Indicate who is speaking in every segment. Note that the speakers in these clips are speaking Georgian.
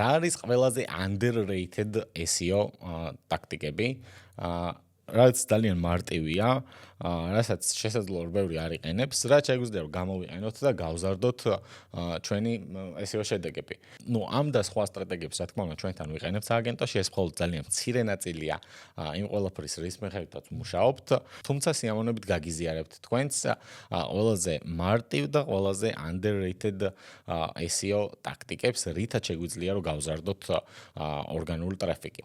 Speaker 1: რა არის ყველაზე underrated SEO ტაქტიკები? რაც ძალიან მარტივია, რასაც შესაძლოა ბევრი არ იყენებს, რაც შეგვიძლია რომ გამოვიყენოთ და გავზარდოთ ჩვენი SEO შედეგები. ამ და სხვა სტრატეგიებს, რა თქმა უნდა, ჩვენთან ვიყენებთ სააგენტოში, ეს მხოლოდ ძალიან მცირე ნაწილია იმ ყველაფრის, რის მიხედვითაც მუშაობთ, თუმცა სიამოვნებით გაგიზიარებთ თქვენს ყველაზე მარტივ და ყველაზე underrated SEO ტაქტიკებს, რითაც შეგვიძლია რომ გავზარდოთ ორგანული ტრაფიკი.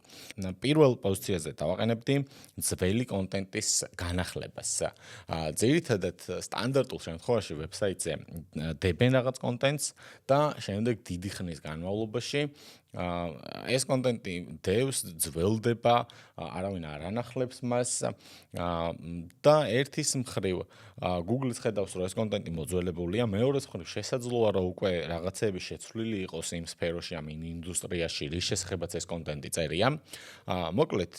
Speaker 1: პირველ პოზიციაზე დავაყენებდი ძველი კონტენტის განახლებას. ძირითადად სტანდარტულ შემთხვევაში ვებსაიტზე დებენ რაღაც კონტენტს და შემდეგ დიდი ხნის განმავლობაში ეს კონტენტი დევს, ძველდება, არავინ არ ანახლებს მას და ერთის მხრივ Google-ს ხედავს, რომ ეს კონტენტი მოძველებულია, მეორეს მხრივ შესაძლოა, რომ უკვე რაღაცეები შეცვლილი იყოს იმ სფეროში, ამ ინდუსტრიაში, რის შესახებაც ეს კონტენტი წერია. მოკლედ,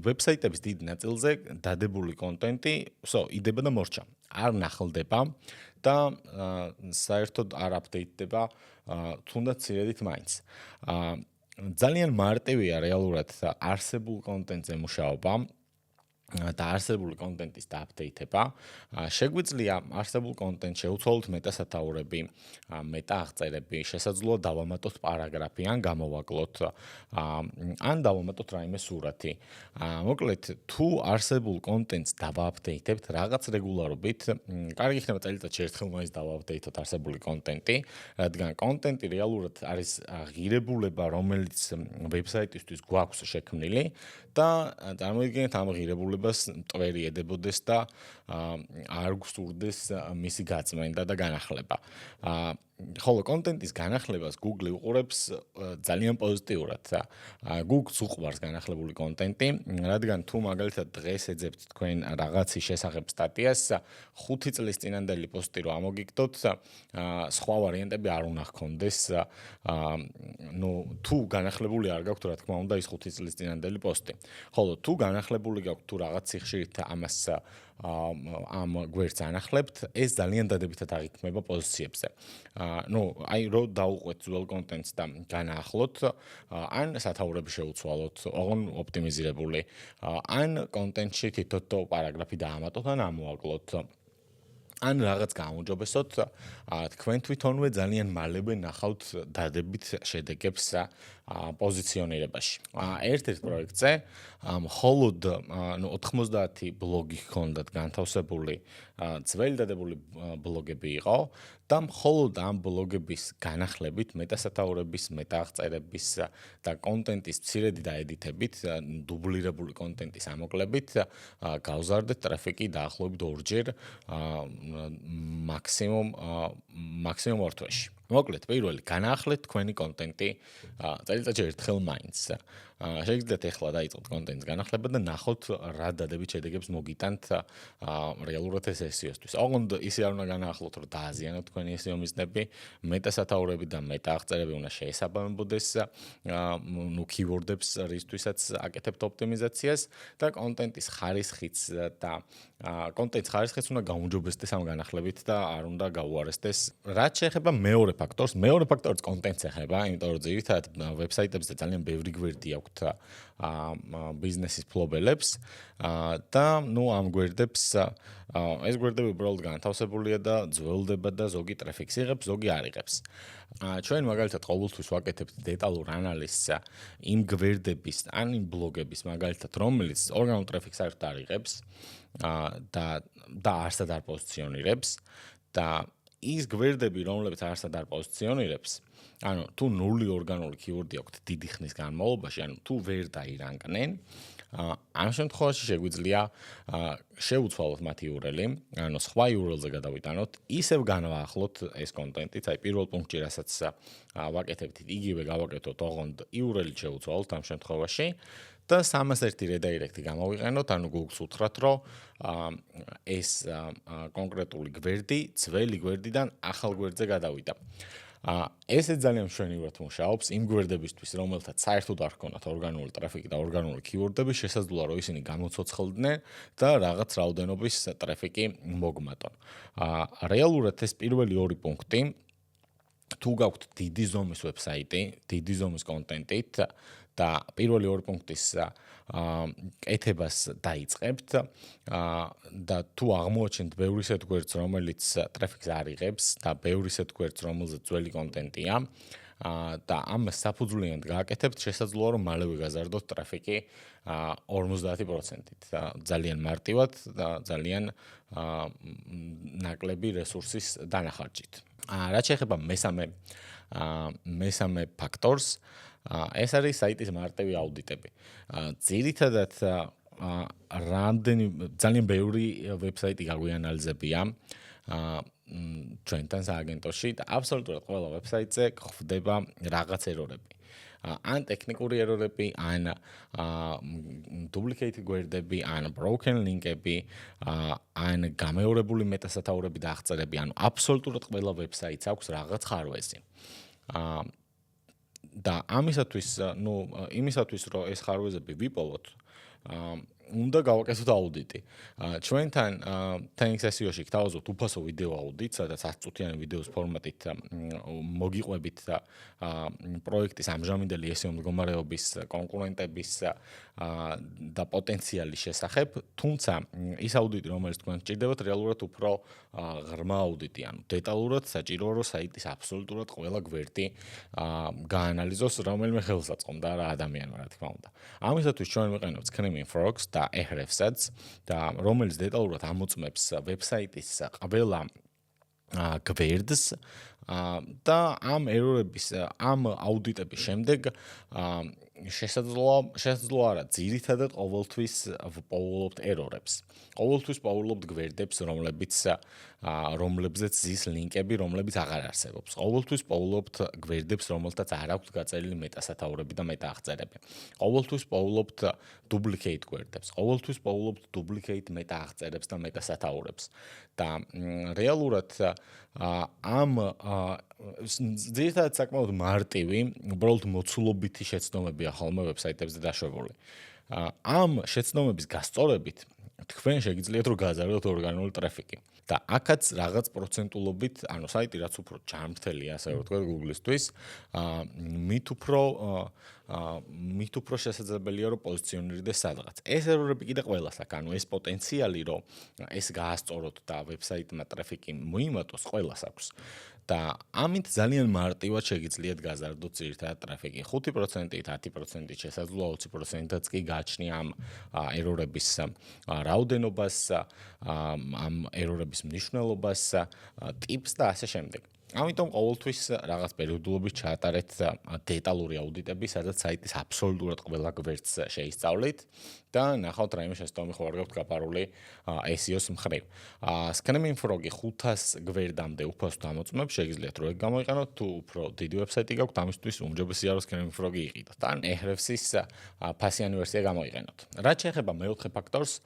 Speaker 1: ვებსაიტების დიდ ნაწილზე დადებული კონტენტი, იდება და მორჩა. არ ნახლდება და საერთოდ არ აპდეიტდება, თუნდაც ცირედით მაინც. ძალიან მარტივია რეალურად არსებულ კონტენტზე მუშაობა და არსებული კონტენტის დააპდეიტება. შეგვიძლია არსებულ კონტენტს შეუცვალოთ მეტასათაურები, მეტააღწერები, შესაძლოა დავამატოთ პარაგრაფი ან გამოვაკლოთ, ან დავამატოთ რაიმე სურათი. მოკლედ, თუ არსებულ კონტენტს დავააპდეიტებთ რაღაც რეგულარობით, კარგი იქნება წელიწადში ერთხელ მაინც დავააპდეიტოთ არსებული კონტენტი, რადგან კონტენტი რეალურად არის ღირებულება, რომელიც ვებსაიტისთვის გვაქვს შექმნილი და წარმოიდგინეთ ამ ღირებულებას ტვერი ედებოდეს და არ გსურდეს მისი გაწმენდა და განახლება. ხოლო კონტენტის განახლებას Google უყურებს ძალიან პოზიტიურად. Google-ს უყვარს განახლებული კონტენტი, რადგან თუ მაგალითად დღეს ეძებთ თქვენ რაღაცის შესახებ სტატიას, 5 წლის წინანდელი პოსტი რო ამოგიგდოთ, სხვა ვარიანტები არ უნდა ჰქონდეს. თუ განახლებული არ გაქვთ, რა თქმა უნდა, ის 5 წლის წინანდელი პოსტი. ხოლო თუ განახლებული გაქვთ, თუ რაღაც სიხშირით ამას ამ გვერდს ანახლებთ, ეს ძალიან დადებითად აღიქმება პოზიციებზე. რო დაუყვეთ ძველ კონტენტს და განაახლოთ, ან სათაურები შეუცვალოთ, ოღონ ოპტიმიზირებული, ან კონტენტში თითო პარაგრაფი დაამატოთ ან ამოაკლოთ. ან რაღაც გააუმჯობესოთ, თქვენ თვითონვე ძალიან მალევე ნახავთ დადებით შედეგებს პოზიციონირებაში. ერთ-ერთ პროექტზე მხოლოდ 90 ბლოგი ჰქონდათ განთავსებული, ძველი დადებული ბლოგები იყო და მხოლოდ ამ ბლოგების განახლებით, მეტასათაურების, მეტააღწერების და კონტენტის მცირედი დაედიტებით, დუბლირებული კონტენტის ამოკლებით, გავზარდეთ ტრაფიკი დაახლოებით 2-ჯერ მაქსიმუმ 2 თვეში. მოკლედ, პირველი, განაახლეთ თქვენი კონტენტი წელიწადში ერთხელ მაინც. შეგიძლიათ ეხლა დაიწყოთ კონტენტის განახლება და ნახოთ რა დადებით შედეგებს მოგიტანთ რეალურად ეს SEO-სთვის. ოღონდ ისე არ უნდა განაახლოთ, რომ დააზიანოთ თქვენი SEO მიზნები, მეტასათაურები და მეტააღწერები უნდა შეესაბამებოდეს keyword-ებს, რისთვისაც აკეთებთ ოპტიმიზაციას და კონტენტის ხარისხიც უნდა გაუმჯობესდეს ამ განახლებით და არ უნდა გაუარესდეს. რაც შეეხება მეორე ფაქტორს, მეორე ფაქტორიც კონტენტს ეხება, იმიტომ რომ ძირითადად ვებსაიტებზე ძალიან ბევრი გვერდი აქვთ ბიზნესის ფლობელებს და ამ გვერდებს ეს გვერდები უბრალოდ განთავსებულია და ძველდება და ზოგი ტრაფიკს იღებს, ზოგი არ იღებს. ჩვენ მაგალითად ყოველთვის ვაკეთებთ დეტალურ ანალიზს იმ გვერდების ან იმ ბლოგების მაგალითად, რომელიც ორგანულ ტრაფიკს საერთოდ არ იღებს და არსად არ პოზიციონირებს და ის გვერდები, რომლებიც არსად არ პოზიციონირებს, ანუ თუ 0 ორგანული keyword-ი აქვთ დიდი ხნის განმავლობაში, ანუ თუ ვერ დაირანკნენ, ამ შემთხვევაში შეგვიძლია შევუცვალოთ მათი URL-ი, ანუ სხვა URL-ზე გადავიტანოთ, ისევ განვაახლოთ ეს კონტენტიც, პირველ პუნქტში, რასაც ვაკეთებთ, იგივე გავაკეთოთ, ოღონდ URL-ი შევუცვალოთ ამ შემთხვევაში და 301 რედაირექტი გამოვიყენოთ, ანუ Google-ს უთხრათ, რომ ეს კონკრეტული გვერდი ძველი გვერდიდან ახალ გვერდზე გადავიდა. ესე ძალიან მშვენივრად მუშაობს იმ გვერდებისთვის, რომელთაც საერთოდ არ ჰქონდათ ორგანული ტრაფიკი და ორგანული keyword-ები, შესაძლოა რომ ისინი გამოცოცხლდნენ და რაღაც რაოდენობის ტრაფიკი მოგმატონ. რეალურად ეს პირველი 2 პუნქტი თუ გაქვთ დიდი ზომის ვებსაიტი, დიდი ზომის კონტენტით და პირველი ორი პუნქტის კეთებას დაიწყებთ და თუ აღმოაჩენთ ბევრი ისეთ გვერდს, რომელიც ტრაფიკს არ იღებს და ბევრი ისეთ გვერდს, რომელზეც ძველი კონტენტია და ამას საფუძვლიანად გააკეთებთ, შესაძლოა რომ მალევე გაზარდოთ ტრაფიკი 50%-ით. ძალიან მარტივად და ძალიან ნაკლები რესურსის დანახარჯით. რაც შეეხება მესამე ფაქტორს, ეს არის საიტის მარტივი აუდიტები. ძირითადად ძალიან ბევრი ვებსაიტი გაგვიანალიზებია ჩვენთან სააგენტოში და აბსოლუტურად ყველა ვებსაიტზე გვხვდება რაღაც ერორები. ან ტექნიკური ერორები, ან duplicated გვერდები, ან broken link-ები, ან გამეორებული მეტასათაურები და აღწერები, ანუ აბსოლუტურად ყველა ვებსაიტს აქვს რაღაც ხარვეზი. და იმისათვის, რომ ეს ხარვეზები ვიპოვოთ, უნდა გავაკეთოთ აუდიტი. ჩვენთან Thanks SEO-ში გთავაზობთ უფასო ვიდეო აუდიტს, სადაც 10 წუთიანი ვიდეოს ფორმატით მოგიყვებით პროექტის ამჟამინდელი SEO მდგომარეობის, კონკურენტების და პოტენციალის შესახებ, თუმცა ის აუდიტი, რომელიც თქვენ გჭირდებათ, რეალურად უფრო ღრმა აუდიტი, ანუ დეტალურად საჭიროა, რომ საიტის აბსოლუტურად ყველა გვერდი გაანალიზოს რომელიმე ხელსაწყომ და რა ადამიანმა, რა თქმა უნდა. ამისათვის ჩვენ ვიყენებთ Screaming Frogs და Ahrefs-ს და რომელიც დეტალურად ამოწმებს ვებსაიტის ყველა გვერდს და ამ ერორების, ამ აუდიტების შემდეგ შესაძლოა არა, ძირითადად ყოველთვის ვპოულობთ ერორებს. ყოველთვის პოულობთ გვერდებს, რომლებზეც ზის ლინკები, რომლებიც აღარ არსებობს. ყოველთვის პოულობთ გვერდებს, რომელთაც არ აქვთ გაწერილი მეტასათაურები და მეტააღწერები. ყოველთვის პოულობთ duplicate გვერდებს. ყოველთვის პოულობთ duplicate მეტააღწერებს და მეტასათაურებს. და რეალურად ამ ძირითადად საკმაოდ მარტივი, უბრალოდ მოცულობითი შეცდომებია ხოლმე ვებსაიტებზე დაშვებული. ამ შეცდომების გასწორებით თქვენ შეგიძლიათ რომ გაზარდოთ ორგანული ტრაფიკი. და აქაც რაღაც პროცენტულობით, ანუ საიტი რაც უფრო ჯანმრთელია, ასე რომ ვთქვათ Google-ისთვის, მით უფრო შესაძლებელია რომ პოზიციონირდეს სადღაც. ეს ერორები კიდე ყველას აქვს, ანუ ეს პოტენციალი რომ ეს გაასწოროთ და ვებსაიტმა ტრაფიკი მოიმატოს ყველას აქვს. და ამით ძალიან მარტივად შეგიძლიათ გაზარდოთ ძირითადად ტრაფიკი 5%-ით, 10%-ით, შესაძლოა 20%-იც კი გააჩნია ამ ერორების რაოდენობას, ამ ერორების მნიშვნელობას, ტიპს და ასე შემდეგ. ამიტომ ყოველთვის რაღაც პერიოდულობით ჩაატარეთ დეტალური აუდიტები, სადაც საიტის აბსოლუტურად ყველა გვერდს შეისწავლით და ნახავთ რაიმე შეცდომი ხო არ გაქვთ გაპარული SEO-s მხრივ. Screaming Frog-ი 500 გვერდამდე უფასოდ ამოწმებს, შეგიძლიათ რომ ეგ გამოიყენოთ, თუ უფრო დიდი ვებსაიტი გაქვთ, ამისთვის უმჯობესია რომ Screaming Frog-ი იყიდოთ. ან Ahrefs-ის ფასიანი ვერსია გამოიყენოთ. რაც შეეხება მეოთხე ფაქტორს,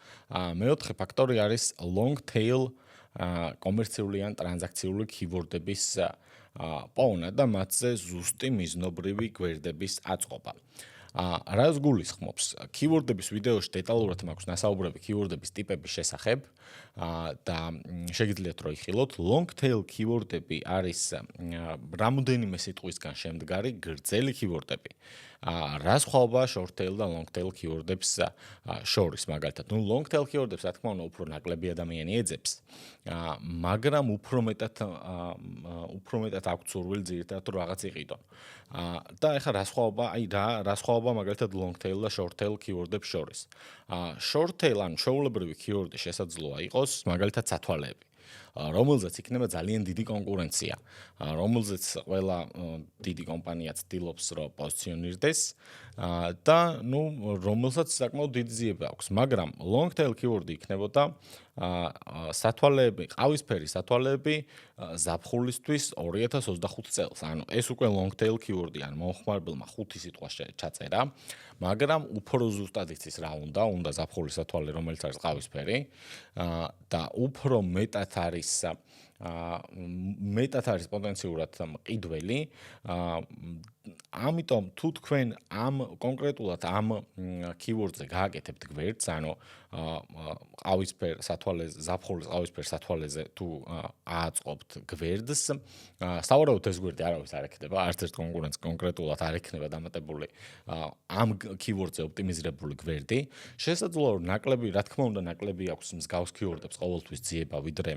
Speaker 1: მეოთხე ფაქტორი არის long tail კომერციული ან ტრანზაქციული keyword-ების პოვნა და მათზე ზუსტი მიზნობრივი გვერდების აწყობა. რას გულისხმობს? keyword-ების ვიდეოში დეტალურად მაქვს ნასაუბრები keyword-ების ტიპების შესახებ და შეგიძლიათ რომ იხილოთ. long tail keyword-ები არის რამოდენიმე სიტყვისგან შემდგარი გრძელი keyword-ები. რა სხვაობაა short tail და long tail keyword-ებს შორის მაგალითად? long tail keyword-ებს რა თქმა უნდა უფრო ნაკლები ადამიანი ეძებს, მაგრამ უფრო მეტად აქვს სურვილი ძირითადად რომ რაღაც იყიდონ. და ეხლა რა სხვაობა მაგალითად long tail და short tail keyword-ებს შორის? Short tail ან ჩვეულებრივი keyword-ი შესაძლოა იყოს მაგალითად სათვალეები, რომელზეც იქნება ძალიან დიდი კონკურენცია, რომელზეც ყველა დიდი კომპანია ცდილობს რომ პოზიციონირდეს და რომელსაც საკმაოდ დიდი ძიება აქვს, მაგრამ long tail keyword-ი იქნებოდა სათვალეები, ყავისფერი სათვალეები ზაფხულისთვის 2025 წელს. ანუ ეს უკვე long tail keyword-ი, ან მომხმარებელმა 5 სიტყვა ჩაწერა, მაგრამ უფრო ზუსტად იცის რა უნდა ზაფხულის სათვალე, რომელიც არის ყავისფერი და უფრო მეტად არის მეტად არის პოტენციურად მყიდველი. ამიტომ თუ თქვენ ამ კონკრეტულად ამ keyword-ზე გააკეთებთ გვერდს, ანუ ყავისფერ სათვალეზე, ზაფხულის ყავისფერ სათვალეზე თუ ააწყობთ გვერდს, სავარაუდოდ ეს გვერდი არავის არ ექნება, არც ერთ კონკურენტს კონკრეტულად არ ექნება დამატებული ამ keyword-ზე ოპტიმიზირებული გვერდი. შესაძლოა რომ ნაკლები, რა თქმა უნდა, ნაკლები აქვს მსგავს keyword-ებს ყოველთვის ძიება ვიდრე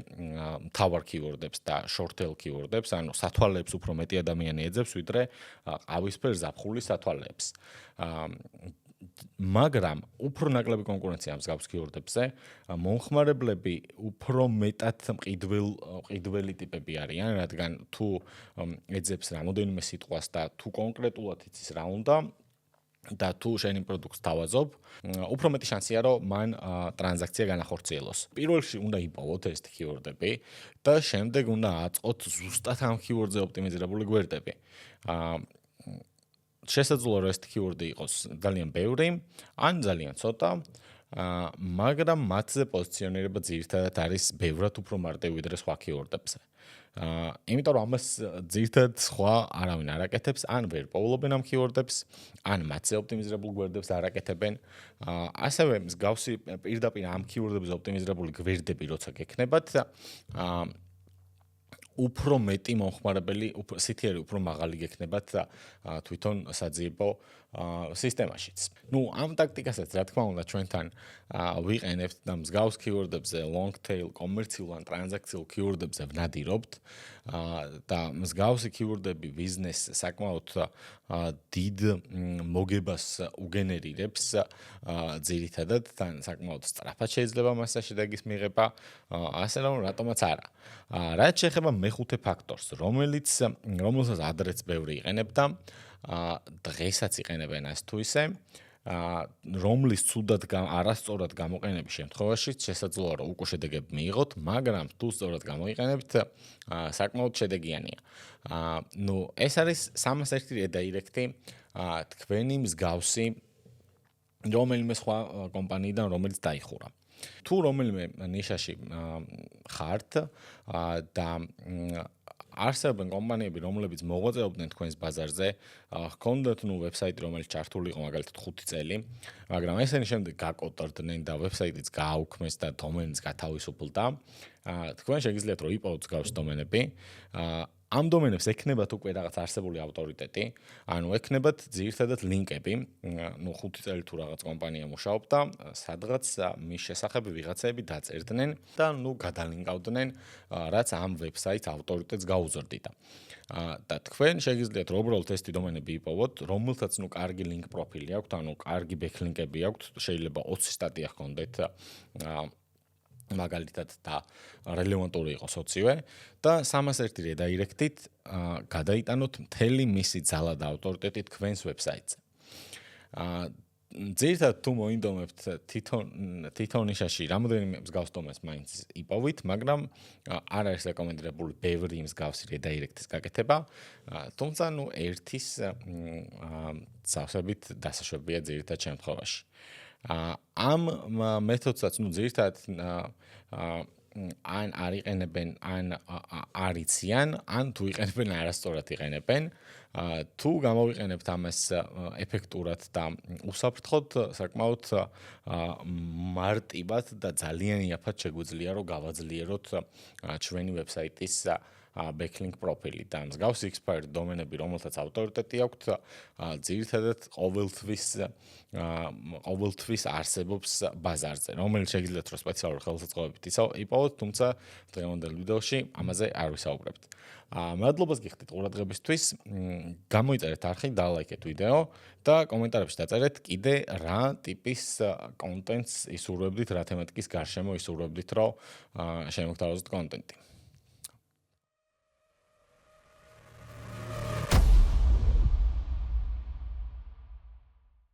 Speaker 1: მთავარ keyword-ებს და short tail keyword-ებს, ანუ სათვალეებს უფრო მეტი ადამიანი ეძებს ვიდრე ყავისფერ ზაფხულის სათვალეებს. მაგრამ უფრო ნაკლები კონკურენცია მსგავს keyword-ებზე, მომხმარებლები უფრო მეტად მყიდველი ტიპები არიან, რადგან თუ ეძებს რამოდენიმე სიტყვას და თუ კონკრეტულად იცის რა უნდა და თუ შენი პროდუქტს თავაზობ, უფრო მეტი შანსია რომ მან ტრანზაქცია განახორციელოს. პირველ რიგში უნდა იპოვოთ ეს keyword-ები და შემდეგ უნდა აწყოთ ზუსტად ამ keyword-ზე ოპტიმიზირებული გვერდები. შესაძლოა რომ ეს keyword-ი იყოს ძალიან ბევრი, ან ძალიან ცოტა, მაგრამ მათზე პოზიციონირება ძირითადად არის ბევრად უფრო მარტივი ვიდრე სხვა keyword-ებზე. იმიტომ რომ ამას ძირითადად სხვა არავინ არ აკეთებს, ან ვერ პოულობენ ამ keyword-ებს, ან მათზე ოპტიმიზირებულ გვერდებს არ აკეთებენ. ასევე მსგავსი პირდაპირ ამ keyword-ებზე ოპტიმიზირებული გვერდები როცა გექნებათ, უფრო მეტი მომხმარებელი, CTR უფრო მაღალი გექნებათ თვითონ საძიებო სისტემაშიც. ამ ტაქტიკასაც რა თქმა უნდა ჩვენთან ვიყენებთ და მსგავს keyword-ებზე, long tail, კომერციულ ან ტრანზაქციულ keyword-ებზე ვნადირობთ და მსგავსი keyword-ები ბიზნესს საკმაოდ დიდ მოგებას უგენერირებს ძირითადად თან საკმაოდ სწრაფად შეიძლება მასა შედეგის მიღება, ასე რომ რატომაც არა. რაც შეეხება მეხუთე ფაქტორს, რომელსაც ადრეც ბევრი იყენებდა, დღესაც იყენებენ ეს თუ ისე, რომლის ცუდად არასწორად გამოყენების შემთხვევაში შესაძლოა რომ უკვე შედეგები მიიღოთ, მაგრამ თუ სწორად გამოიყენებთ, საკმაოდ შედეგიანია. ეს არის 301 რედაირექტი თქვენი მსგავსი რომელიმე სხვა კომპანიიდან რომელიც დაიხურა. თუ რომელიმე ნიშაში ხართ და არსებობენ კომპანიები, რომლებიც მოღვაწეობდნენ თქვენს ბაზარზე, ჰქონდათ ვებსაიტი, რომელიც ჩართული იყო მაგალითად 5 წელი, მაგრამ ესენი შემდეგ გაკოტრდნენ და ვებსაიტიც გააუქმეს და დომენიც გათავისუფლდა, თქვენ შეგიძლიათ რომ იპოვოთ მსგავსი დომენები, ამ დომენებს ექნებათ უკვე რაღაც არსებული ავტორიტეტი, ანუ ექნებათ ძირითადად ლინკები, 5 წელი თუ რაღაც კომპანია მუშაობდა, სადღაც მის შესახებ ვიღაცები დაწერდნენ და გადალინკავდნენ, რაც ამ ვებსაიტს ავტორიტეტს გაუზრდიდა. და თქვენ შეგიძლიათ რომ უბრალოდ ეს დომენები იპოვოთ, რომელთაც კარგი ლინკ პროფილი აქვთ, ანუ კარგი ბექლინკები აქვთ, შეიძლება 20 სტატია ჰქონდეთ მაგალითად და რელევანტური იყოს 20-ვე და 301 რედაირექტით გადაიტანოთ მთელი მისი ძალა და ავტორიტეტი თქვენს ვებსაიტზე. ძირითადად თუ მოინდომებთ თითოეულ ნიშაში რამოდენიმე მსგავს დომენს მაინც იპოვით, მაგრამ არ არის რეკომენდებული ბევრი მსგავსი რედაირექტის გაკეთება, თუმცა ერთის სავსებით დასაშვებია ძირითადად შემთხვევაში. ამ მეთოდსაც ძირითადად ან არ იყენებენ, ან არ იციან, ან თუ იყენებენ არასწორად იყენებენ. თუ გამოვიყენებთ ამას ეფექტურად და უსაფრთხოდ, საკმაოდ მარტივად და ძალიან იაფად შეგვიძლია რომ გავაძლიეროთ ჩვენი ვებსაიტის backlink პროფილი და მსგავსი expired დომენები, რომელთაც ავტორიტეტი აქვთ, ძირითადად ყოველთვის არსებობს ბაზარზე, რომელიც შეგიძლიათ რომ სპეციალური ხელსაწყოებით იპოვოთ, თუმცა დღევანდელ ვიდეოში ამაზე არ ვისაუბრებთ. მადლობას გიხდით ყურადღებისთვის, გამოიწერეთ არხი, დალაიქეთ ვიდეო და კომენტარებში დაწერეთ კიდე რა ტიპის კონტენტს ისურვებდით, რა თემატიკის გარშემო ისურვებდით, რომ შემოგთავაზოთ კონტენტი.